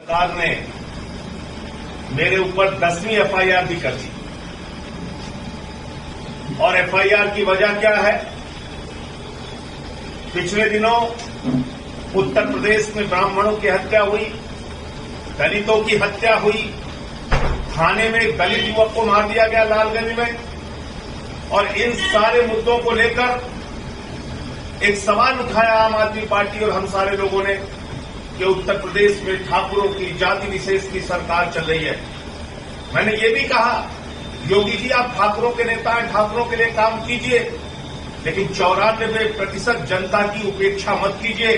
सरकार ने मेरे ऊपर 10वीं एफआईआर भी कर दी और एफआईआर की वजह क्या है? पिछले दिनों उत्तर प्रदेश में ब्राह्मणों की हत्या हुई, दलितों की हत्या हुई, थाने में एक दलित युवक को मार दिया गया लालगंज में। और इन सारे मुद्दों को लेकर एक सवाल उठाया आम आदमी पार्टी और हम सारे लोगों ने कि उत्तर प्रदेश में ठाकुरों की जाति विशेष की सरकार चल रही है। मैंने ये भी कहा, योगी जी आप ठाकुरों के नेता हैं, ठाकुरों के लिए काम कीजिए, लेकिन 94% जनता की उपेक्षा मत कीजिए,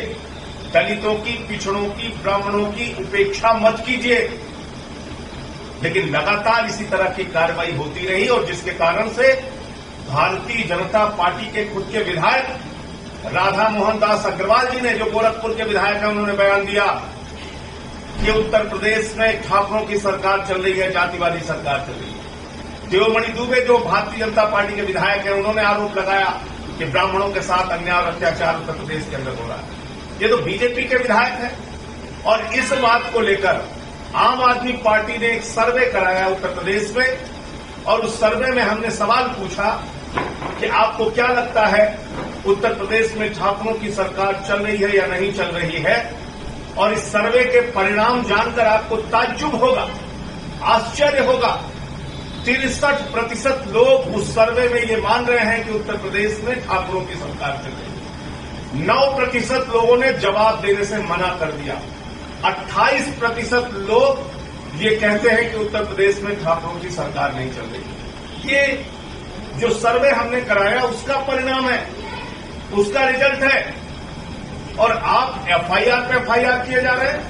दलितों की, पिछड़ों की, ब्राह्मणों की उपेक्षा मत कीजिए। लेकिन लगातार इसी तरह की कार्रवाई होती रही और जिसके कारण से भारतीय जनता पार्टी के खुद के विधायक राधा मोहन दास अग्रवाल जी ने, जो गोरखपुर के विधायक हैं, उन्होंने बयान दिया कि उत्तर प्रदेश में ठाकुरों की सरकार चल रही है, जातिवादी सरकार चल रही है। देवमणि दुबे जो भारतीय जनता पार्टी के विधायक हैं, उन्होंने आरोप लगाया कि ब्राह्मणों के साथ अन्याय और अत्याचार उत्तर प्रदेश के अंदर हो रहा है। ये तो बीजेपी के विधायक हैं। और इस बात को लेकर आम आदमी पार्टी ने एक सर्वे कराया उत्तर प्रदेश में और उस सर्वे में हमने सवाल पूछा कि आपको क्या लगता है उत्तर प्रदेश में ठाकुरों की सरकार चल रही है या नहीं चल रही है? और इस सर्वे के परिणाम जानकर आपको ताज्जुब होगा, आश्चर्य होगा। 63% लोग उस सर्वे में ये मान रहे हैं कि उत्तर प्रदेश में ठाकुरों की सरकार चल रही है। 9% लोगों ने जवाब देने से मना कर दिया। 28% लोग ये कहते हैं कि उत्तर प्रदेश में ठाकुरों की सरकार नहीं चल रही। ये जो सर्वे हमने कराया उसका परिणाम है, उसका रिजल्ट है। और आप एफआईआर पे एफआईआर किए जा रहे हैं।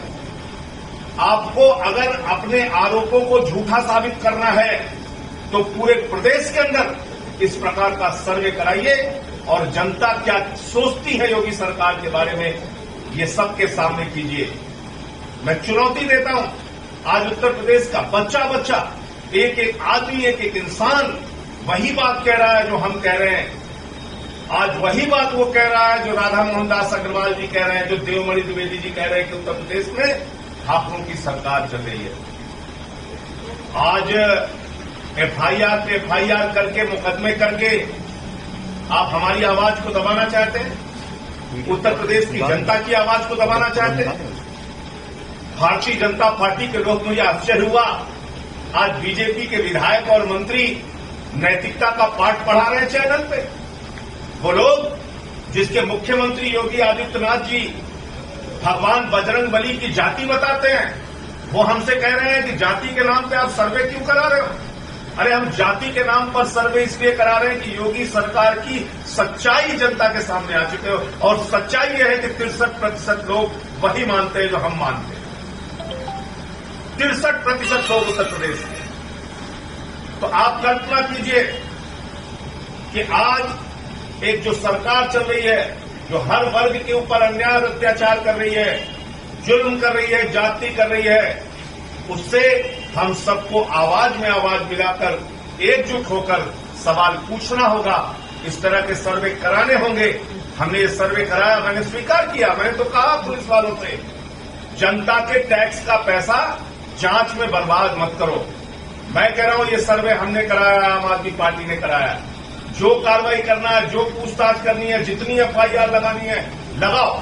आपको अगर अपने आरोपों को झूठा साबित करना है तो पूरे प्रदेश के अंदर इस प्रकार का सर्वे कराइए और जनता क्या सोचती है योगी सरकार के बारे में, ये सबके सामने कीजिए। मैं चुनौती देता हूं, आज उत्तर प्रदेश का बच्चा बच्चा, एक एक आदमी, एक एक इंसान वही बात कह रहा है जो हम कह रहे हैं। आज वही बात वो कह रहा है जो राधा मोहन दास अग्रवाल जी कह रहे हैं, जो देवमणि द्विवेदी जी कह रहे हैं कि उत्तर प्रदेश में ठाकुरों की सरकार चल रही है। आज एफआईआर पे एफआईआर करके, मुकदमे करके आप हमारी आवाज को दबाना चाहते हैं, उत्तर प्रदेश की जनता की आवाज को दबाना चाहते हैं। भारतीय जनता पार्टी के लोग, मुझे आश्चर्य हुआ, आज बीजेपी के विधायक और मंत्री नैतिकता का पाठ पढ़ा रहे हैं चैनल पे। वो लोग जिसके मुख्यमंत्री योगी आदित्यनाथ जी भगवान बजरंगबली की जाति बताते हैं, वो हमसे कह रहे हैं कि जाति के नाम पे आप सर्वे क्यों करा रहे हो? अरे हम जाति के नाम पर सर्वे इसलिए करा रहे हैं कि योगी सरकार की सच्चाई जनता के सामने आ चुके हो। और सच्चाई यह है कि 63% लोग वही मानते हैं जो हम मानते हैं। 63% लोग उत्तर प्रदेश में। तो आप कल्पना कीजिए कि आज एक जो सरकार चल रही है, जो हर वर्ग के ऊपर अन्याय और अत्याचार कर रही है, जुल्म कर रही है, जाति कर रही है, उससे हम सबको आवाज में आवाज मिलाकर एकजुट होकर सवाल पूछना होगा। इस तरह के सर्वे कराने होंगे। हमने ये सर्वे कराया, मैंने स्वीकार किया, मैंने तो कहा पुलिस वालों से, जनता के टैक्स का पैसा जांच में बर्बाद मत करो। मैं कह रहा हूं ये सर्वे हमने कराया, आम आदमी पार्टी ने कराया। जो कार्रवाई करना है, जो पूछताछ करनी है, जितनी एफआईआर लगानी है लगाओ,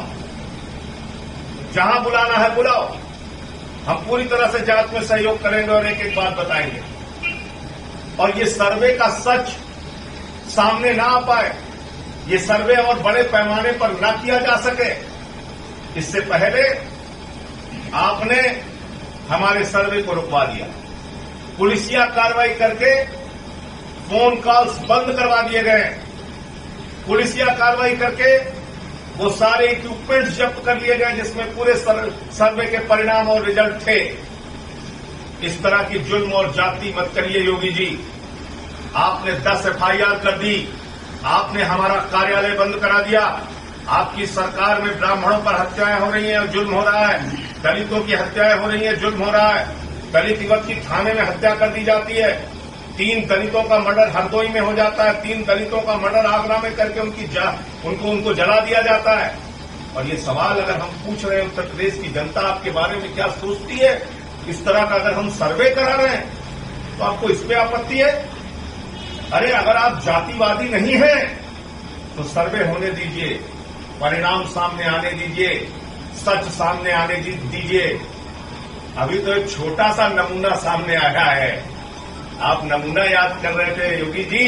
जहां बुलाना है बुलाओ। हम पूरी तरह से जांच में सहयोग करेंगे और एक एक बात बताएंगे। और ये सर्वे का सच सामने ना आ पाए, ये सर्वे और बड़े पैमाने पर ना किया जा सके, इससे पहले आपने हमारे सर्वे को रुकवा दिया। पुलिसिया कार्रवाई करके फोन कॉल्स बंद करवा दिए गए। पुलिसिया कार्रवाई करके वो सारे इक्विपमेंट्स जब्त कर लिए गए जिसमें पूरे सर्वे के परिणाम और रिजल्ट थे। इस तरह की जुल्म और जाति मत करिए योगी जी। आपने 10 एफआईआर कर दी, आपने हमारा कार्यालय बंद करा दिया। आपकी सरकार में ब्राह्मणों पर हत्याएं हो रही हैं और जुल्म हो रहा है, दलितों की हत्याएं हो रही हैं, जुल्म हो रहा है। दलित युवक की थाने में हत्या कर दी जाती है। 3 दलितों का मर्डर हरदोई में हो जाता है, 3 दलितों का मर्डर आगरा में करके उनको जला दिया जाता है। और ये सवाल अगर हम पूछ रहे हैं उत्तर प्रदेश की जनता आपके बारे में क्या सोचती है, इस तरह का अगर हम सर्वे करा रहे हैं तो आपको इस पे आपत्ति है? अरे अगर आप जातिवादी नहीं हैं तो सर्वे होने दीजिए, परिणाम सामने आने दीजिए, सच सामने आने दीजिए। अभी तो एक छोटा सा नमूना सामने आया है। आप नमूना याद कर रहे थे योगी जी,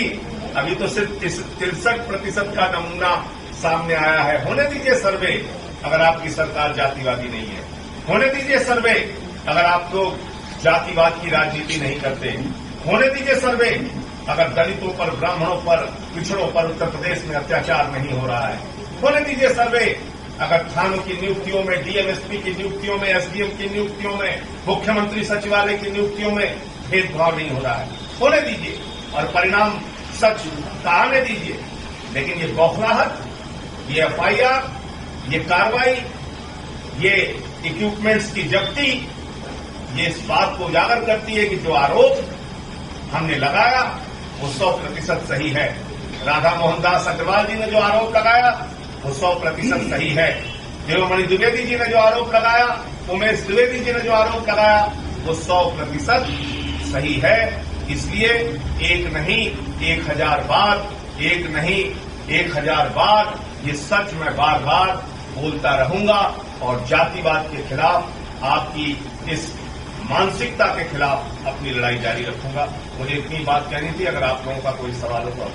अभी तो सिर्फ 63% का नमूना सामने आया है। होने दीजिए सर्वे अगर आपकी सरकार जातिवादी नहीं है, होने दीजिए सर्वे अगर आप लोग जातिवाद की राजनीति नहीं करते, होने दीजिए सर्वे अगर दलितों पर, ब्राह्मणों पर, पिछड़ों पर उत्तर प्रदेश में अत्याचार नहीं हो रहा है, होने दीजिए सर्वे अगर थानों की नियुक्तियों में, डीएमएसपी की नियुक्तियों में, एसडीएम की नियुक्तियों में, मुख्यमंत्री सचिवालय की नियुक्तियों में भेदभाव नहीं हो रहा है, होने दीजिए और परिणाम सच का आने दीजिए। लेकिन ये बौखलाहट, ये एफआईआर, ये कार्रवाई, ये इक्विपमेंट्स की जब्ती, ये इस बात को उजागर करती है कि जो आरोप हमने लगाया वो 100% सही है। राधा मोहन दास अग्रवाल जी ने जो आरोप लगाया वो 100% सही है। देवमणि द्विवेदी जी ने जो आरोप लगाया, उमेश द्विवेदी जी ने जो आरोप लगाया वो 100% सही है। इसलिए एक नहीं 1000 बार, एक नहीं 1000 बार ये सच मैं बार बार बोलता रहूंगा और जातिवाद के खिलाफ, आपकी इस मानसिकता के खिलाफ अपनी लड़ाई जारी रखूंगा। मुझे इतनी बात कहनी थी। अगर आप लोगों का कोई सवाल हो तो